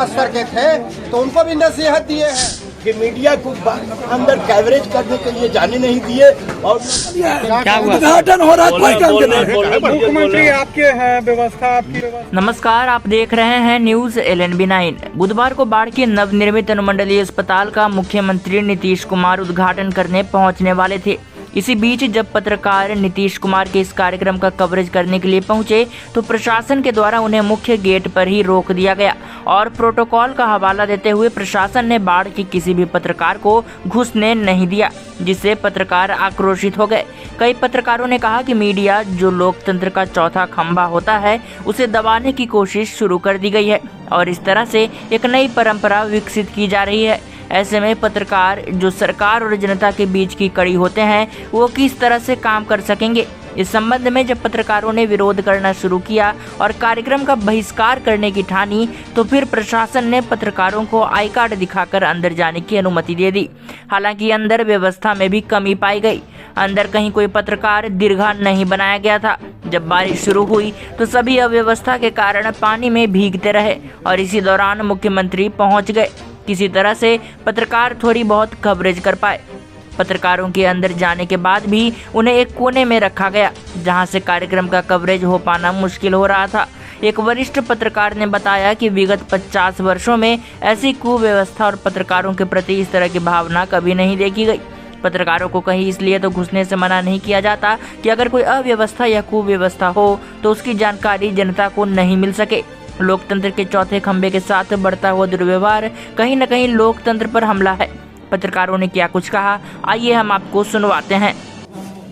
स्तर के थे तो उनको भी नसीहत दिए हैं कि मीडिया को अंदर कवरेज करने के लिए जाने नहीं दिए। और क्या हुआ? उद्घाटन हो रहा है, कोई काम नहीं। मुख्यमंत्री आपके हैं, व्यवस्था आपकी व्यवस्था। नमस्कार, आप देख रहे हैं न्यूज LNB9। बुधवार को बाढ़ के नवनिर्मित अनुमंडलीय अस्पताल का मुख्यमंत्री नीतीश कुमार उद्घाटन करने पहुंचने वाले थे। इसी बीच जब पत्रकार नीतीश कुमार के इस कार्यक्रम का कवरेज करने के लिए पहुंचे तो प्रशासन के द्वारा उन्हें मुख्य गेट पर ही रोक दिया गया और प्रोटोकॉल का हवाला देते हुए प्रशासन ने बाढ़ के किसी भी पत्रकार को घुसने नहीं दिया, जिससे पत्रकार आक्रोशित हो गए। कई पत्रकारों ने कहा कि मीडिया जो लोकतंत्र का चौथा खंभा होता है उसे दबाने की कोशिश शुरू कर दी गई है और इस तरह से एक नई परंपरा विकसित की जा रही है। ऐसे में पत्रकार जो सरकार और जनता के बीच की कड़ी होते हैं वो किस तरह से काम कर सकेंगे। इस संबंध में जब पत्रकारों ने विरोध करना शुरू किया और कार्यक्रम का बहिष्कार करने की ठानी तो फिर प्रशासन ने पत्रकारों को आई कार्ड दिखाकर अंदर जाने की अनुमति दे दी। हालांकि अंदर व्यवस्था में भी कमी पाई गई। अंदर कहीं कोई पत्रकार दीर्घा नहीं बनाया गया था। जब बारिश शुरू हुई तो सभी अव्यवस्था के कारण पानी में भीगते रहे और इसी दौरान मुख्यमंत्री पहुंच गए। किसी तरह से पत्रकार थोड़ी बहुत कवरेज कर पाए। पत्रकारों के अंदर जाने के बाद भी उन्हें एक कोने में रखा गया जहां से कार्यक्रम का कवरेज हो पाना मुश्किल हो रहा था। एक वरिष्ठ पत्रकार ने बताया कि विगत 50 वर्षों में ऐसी कुव्यवस्था और पत्रकारों के प्रति इस तरह की भावना कभी नहीं देखी गई। पत्रकारों को कहीं इसलिए तो घुसने से मना नहीं किया जाता कि अगर कोई अव्यवस्था या कुव्यवस्था हो तो उसकी जानकारी जनता को नहीं मिल सके। लोकतंत्र के चौथे खंभे के साथ बढ़ता हुआ दुर्व्यवहार कहीं न कहीं लोकतंत्र पर हमला है। पत्रकारों ने क्या कुछ कहा, आइए हम आपको सुनवाते हैं।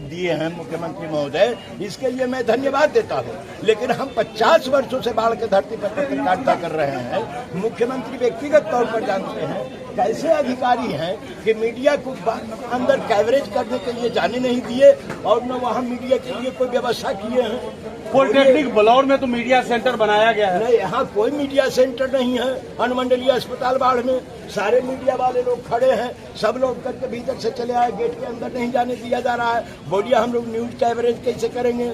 दिए हैं मुख्यमंत्री महोदय, इसके लिए मैं धन्यवाद देता हूं। लेकिन हम 50 वर्षों से बाढ़ के धरती पर पत्रकारिता कर रहे हैं। मुख्यमंत्री व्यक्तिगत तौर पर जानते हैं कैसे अधिकारी हैं कि मीडिया को अंदर कवरेज करने के लिए जाने नहीं दिए और न वहां मीडिया के लिए कोई व्यवस्था किए हैं। पॉलिटेक्निक बलौर में तो मीडिया सेंटर बनाया गया है। नहीं, यहाँ कोई मीडिया सेंटर नहीं है। अनुमंडलीय अस्पताल बाढ़ में सारे मीडिया वाले लोग खड़े हैं, सब लोग करके भीतर से चले आए, गेट के अंदर नहीं जाने दिया जा रहा है। बोलिए हम लोग न्यूज कवरेज कैसे करेंगे?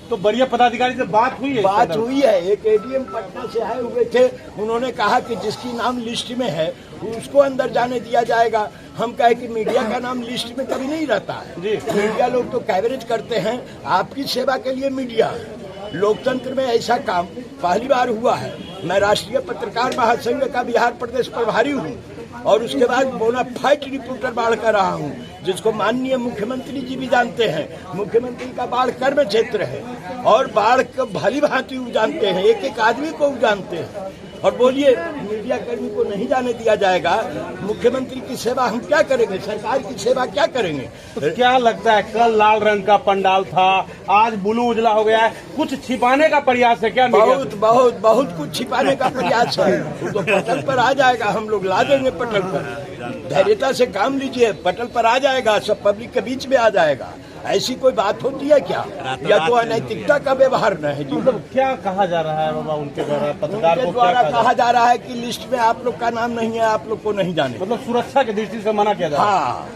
तो बढ़िया पदाधिकारी से बात हुई है? बात हुई है। एक ADM पटना से आए हुए थे, उन्होंने कहा कि जिसकी नाम लिस्ट में है उसको अंदर जाने दिया जाएगा। हम कहे कि मीडिया का नाम लिस्ट में कभी नहीं रहता है जी। मीडिया लोग तो कवरेज करते हैं, आपकी सेवा के लिए मीडिया है। लोकतंत्र में ऐसा काम पहली बार हुआ है। मैं राष्ट्रीय पत्रकार महासंघ का बिहार प्रदेश प्रभारी हूँ और उसके बाद बोनाफाइड रिपोर्टर बाढ़ कर रहा हूँ, जिसको माननीय मुख्यमंत्री जी भी जानते हैं। मुख्यमंत्री का बाढ़ कर्म क्षेत्र है और बाढ़ को भली भांति जानते हैं, एक एक आदमी को जानते हैं। और बोलिए मीडिया कर्मी को नहीं जाने दिया जाएगा। मुख्यमंत्री की सेवा हम क्या करेंगे, सरकार की सेवा क्या करेंगे? तो क्या लगता है, कल लाल रंग का पंडाल था, आज ब्लू उजला हो गया है, कुछ छिपाने का प्रयास है क्या? बहुत बहुत बहुत कुछ छिपाने का प्रयास है। वो तो पटल पर आ जाएगा, हम लोग ला देंगे पटल पर। धैर्यता से काम लीजिए, पटल पर आ जाएगा, सब पब्लिक के बीच में आ जाएगा। ऐसी कोई बात होती है क्या? या तो अनैतिकता का व्यवहार न है जी। मतलब क्या कहा जा रहा है बाबा उनके द्वारा, पत्रकार को द्वारा कहा जा रहा है कि लिस्ट में आप लोग का नाम नहीं है, आप लोग को नहीं जाने, मतलब सुरक्षा की दृष्टि से मना किया जा रहा है। हाँ,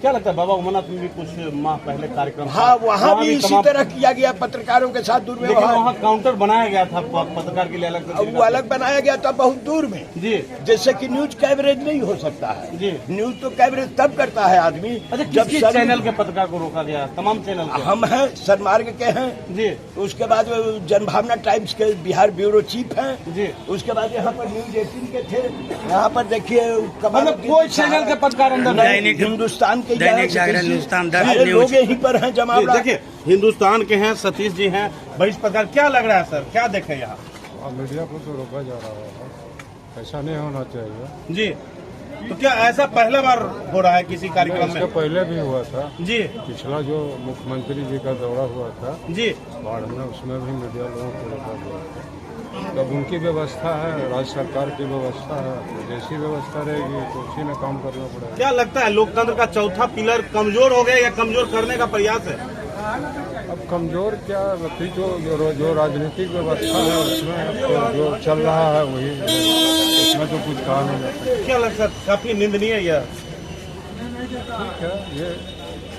क्या लगता है बाबा उमरनाथ में भी कुछ माह पहले कार्यक्रम? हाँ, वहाँ भी इसी तरह किया गया, पत्रकारों के साथ दुर्व्यवहार। वहाँ काउंटर बनाया गया था पत्रकार के लिए अलग से। वो अलग बनाया गया था बहुत दूर में जी, जैसे कि न्यूज कवरेज नहीं हो सकता है जी। न्यूज तो कवरेज तब करता है आदमी जब चैनल के पत्रकार को रोका गया। तमाम चैनल हम हैं, सन्मार्ग के हैं जी। उसके बाद जनभावना टाइम्स के बिहार ब्यूरो चीफ हैं जी। उसके बाद यहाँ पर न्यूज 18 के थे। यहाँ पर देखिए कोई चैनल के पत्रकार अंदर, हिंदुस्तान के दैनिक जागरण, हिंदुस्तान लोग यहीं पर हैं जमा। देखिए हिंदुस्तान के हैं, सतीश जी हैं, बहिष्कार। क्या लग रहा है सर, क्या देखें यहाँ? मीडिया को तो रोका जा रहा है, ऐसा नहीं होना चाहिए जी। तो क्या ऐसा पहला बार हो रहा है किसी कार्यक्रम में? पहले भी हुआ था जी। पिछला जो मुख्यमंत्री जी का दौरा हुआ था जी बाढ़ में, उसमें भी मीडिया लोगों को रोका गया था। तब उनकी व्यवस्था है, राज्य सरकार की व्यवस्था है, तो जैसी व्यवस्था रहेगी तो उसी में काम करना पड़ेगा। क्या लगता है लोकतंत्र का चौथा पिलर कमजोर हो गया या कमजोर करने का प्रयास है? अब कमजोर क्या, जो राजनीतिक व्यवस्था है उसमें तो जो चल रहा है वही, उसमें तो कुछ कहा नहीं जाता। क्या लगता है, काफी निंदनीय है यह? ठीक है, ये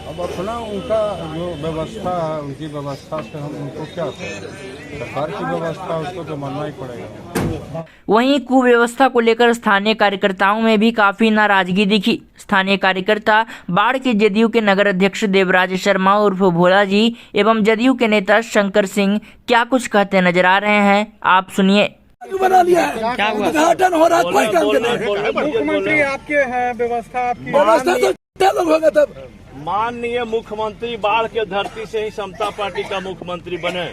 अब अपना उनका जो व्यवस्था है, उनकी व्यवस्था से हम उनको क्या करें। सरकार की व्यवस्था उसको तो मानना ही पड़ेगा। वहीं कुव्यवस्था को लेकर स्थानीय कार्यकर्ताओं में भी काफी नाराजगी दिखी। स्थानीय कार्यकर्ता बाढ़ के जदयू के नगर अध्यक्ष देवराज शर्मा उर्फ भोला जी एवं जदयू के नेता शंकर सिंह क्या कुछ कहते नजर आ रहे हैं, आप सुनिए। बना लिया है, क्या उद्घाटन हो रहा है, कोई काम नहीं। मुख्यमंत्री आपके हैं, व्यवस्था आपकी, व्यवस्था तो क्या लोग होगा तब। माननीय मुख्यमंत्री बाढ़ के धरती से ही समता पार्टी का मुख्यमंत्री बने।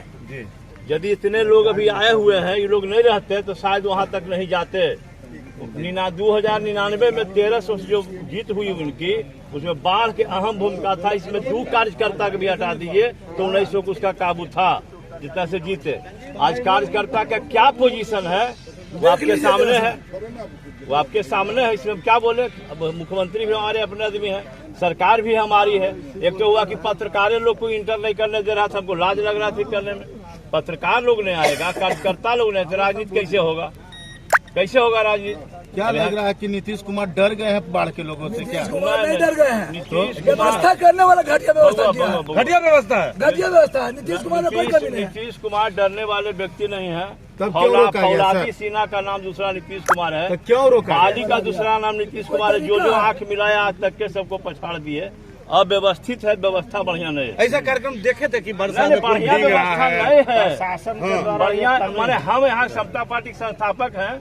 यदि इतने लोग अभी आए हुए हैं, ये लोग नहीं रहते तो शायद वहां तक नहीं जाते। 2099 में 1300 जो जीत हुई उनकी, उसमें बाढ़ की अहम भूमिका था। इसमें 2 कार्यकर्ता को भी हटा दीजिए तो 1900 को उसका काबू था, जितना से जीते। आज कार्यकर्ता का क्या पोजीशन है वो आपके सामने है, वो आपके सामने है। इसमें क्या बोले, अब मुख्यमंत्री भी हमारे अपने आदमी है, सरकार भी हमारी है। एक तो हुआ कि पत्रकारें लोग को इंटर नहीं करने दे रहा था, हमको लाज लग रहा था करने में। पत्रकार लोग नहीं आएगा, कार्यकर्ता लोग नहीं, राजनीति कैसे होगा, कैसे होगा राजनीति? क्या लग रहा है कि नीतीश कुमार डर गए हैं बाढ़ के लोगों से? क्या नहीं डर गए हैं, व्यवस्था करने वाला घटिया व्यवस्था किया है। घटिया व्यवस्था है, घटिया व्यवस्था है। नीतीश कुमार ने कोई कमी नहीं है। नीतीश कुमार डरने वाले व्यक्ति नहीं है। तब क्यों रोका गया फौलादी सर? सेना का नाम दूसरा नीतीश कुमार है, तो क्यों रोका गया? बाली का दूसरा नाम नीतीश कुमार है। जो आंख मिलाया आज तक के सबको पछाड़ दिए। अव्यवस्थित है, व्यवस्था बढ़िया नहीं है। ऐसा कार्यक्रम देखे थे कि बरसात नहीं, बढ़िया व्यवस्था नहीं है, शासन बढ़िया। माने हम यहाँ समता पार्टी के संस्थापक हैं,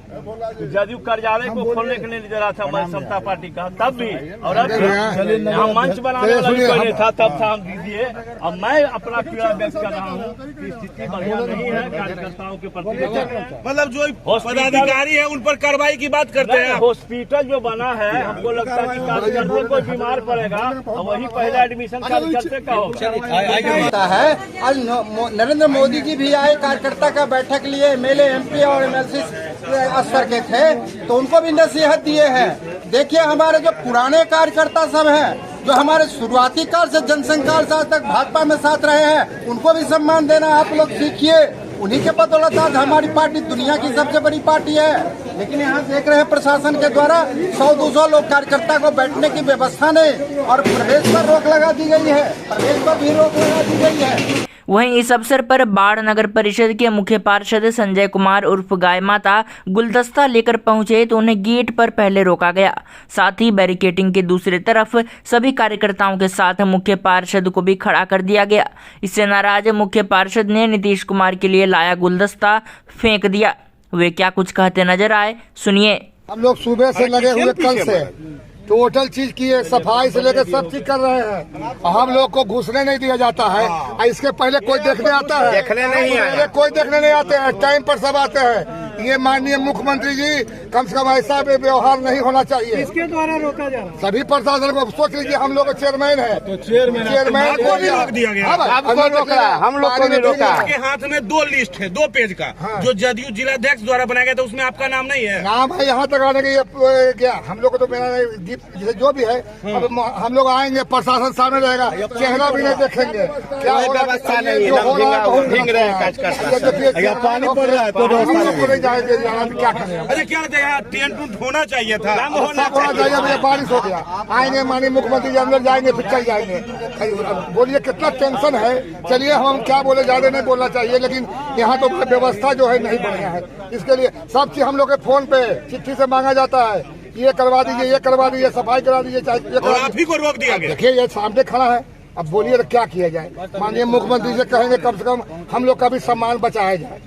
जदयू कार्यालय को खोलने के लिए दे रहा था मैं समता पार्टी का, तब भी और अब यहाँ मंच बनाने वाला भी कोई नहीं था, तब था हम दीजिए। अब मैं अपना पीड़ा व्यक्त कर रहा हूँ कि स्थिति बढ़िया नहीं है कार्यकर्ताओं के प्रति। मतलब जो पदाधिकारी है उन पर कार्रवाई की बात करते हैं। हॉस्पिटल जो बना है, हमको लगता है कि कार्यकर्ता कोई बीमार पड़ेगा वही पहला एडमिशन कार्यकर्ता का होगा है। आज नरेंद्र मोदी जी भी आए, कार्यकर्ता का बैठक लिए, एमएलए एमपी और एमएलसी स्तर के थे, तो उनको भी नसीहत दिए हैं। देखिए हमारे जो पुराने कार्यकर्ता सब हैं, जो हमारे शुरुआती काल से जनसंघ काल से आज तक भाजपा में साथ रहे हैं, उनको भी सम्मान देना आप लोग सीखिए। उन्हीं के बदौलत आज हमारी पार्टी दुनिया की सबसे बड़ी पार्टी है। लेकिन यहाँ देख रहे हैं प्रशासन के द्वारा 100-200 लोग कार्यकर्ता को बैठने की व्यवस्था नहीं, और प्रवेश पर रोक लगा दी गई है, प्रवेश पर भी रोक लगा दी गई है। वहीं इस अवसर पर बाढ़ नगर परिषद के मुख्य पार्षद संजय कुमार उर्फ गाय माता गुलदस्ता लेकर पहुंचे तो उन्हें गेट पर पहले रोका गया। साथ ही बैरिकेडिंग के दूसरी तरफ सभी कार्यकर्ताओं के साथ मुख्य पार्षद को भी खड़ा कर दिया गया। इससे नाराज मुख्य पार्षद ने नीतीश कुमार के लिए लाया गुलदस्ता फेंक दिया। वे क्या कुछ कहते नजर आए, सुनिए। हम लोग सुबह से लगे हुए, कल से टोटल चीज की सफाई से लेकर सब चीज कर रहे हैं, और हम लोग को घुसने नहीं दिया जाता है। इसके पहले कोई देखने आता है? देखने नहीं है, कोई देखने नहीं आते हैं, टाइम पर सब आते हैं। ये माननीय मुख्यमंत्री जी, कम से कम ऐसा व्यवहार नहीं होना चाहिए। इसके द्वारा रोका जा रहा है। सभी प्रशासन को सोच लीजिए, हम लोग चेयरमैन है, तो चेयरमैन को भी रोक दिया गया। हम लोग को नहीं रोका। आपके हाथ में 2 लिस्ट है, 2 पेज का, जो जदयू जिलाध्यक्ष द्वारा बनाया गया था, उसमें आपका नाम नहीं है। नाम है यहाँ तक आने के क्या, हम लोग को तो मेरा नहीं, जो भी है अब हम लोग आएंगे, प्रशासन सामने रहेगा, चेहरा भी नहीं देखेंगे। क्या व्यवस्था नहीं, पानी पड़ रहा है तो क्या करें? अरे क्या यहाँ टेंट होना चाहिए था, होना चाहिए। बारिश हो गया, आएंगे माननीय मुख्यमंत्री जी अंदर जाएंगे, फिर चल जाएंगे। बोलिए कितना टेंशन है। चलिए हम क्या बोले, ज्यादा नहीं बोलना चाहिए, लेकिन यहाँ तो व्यवस्था जो है नहीं बढ़िया है। इसके लिए सब चीज हम लोग के फोन पे चिट्ठी से मांगा जाता है, ये करवा दीजिए, ये करवा दीजिए, सफाई करा दीजिए, चाहे आप ही को रोक दिया गया। देखिए ये सामने खड़ा है, अब बोलिए क्या किया जाए। माननीय मुख्यमंत्री से कहेंगे कम से कम हम लोग का भी सम्मान बचाया जाए।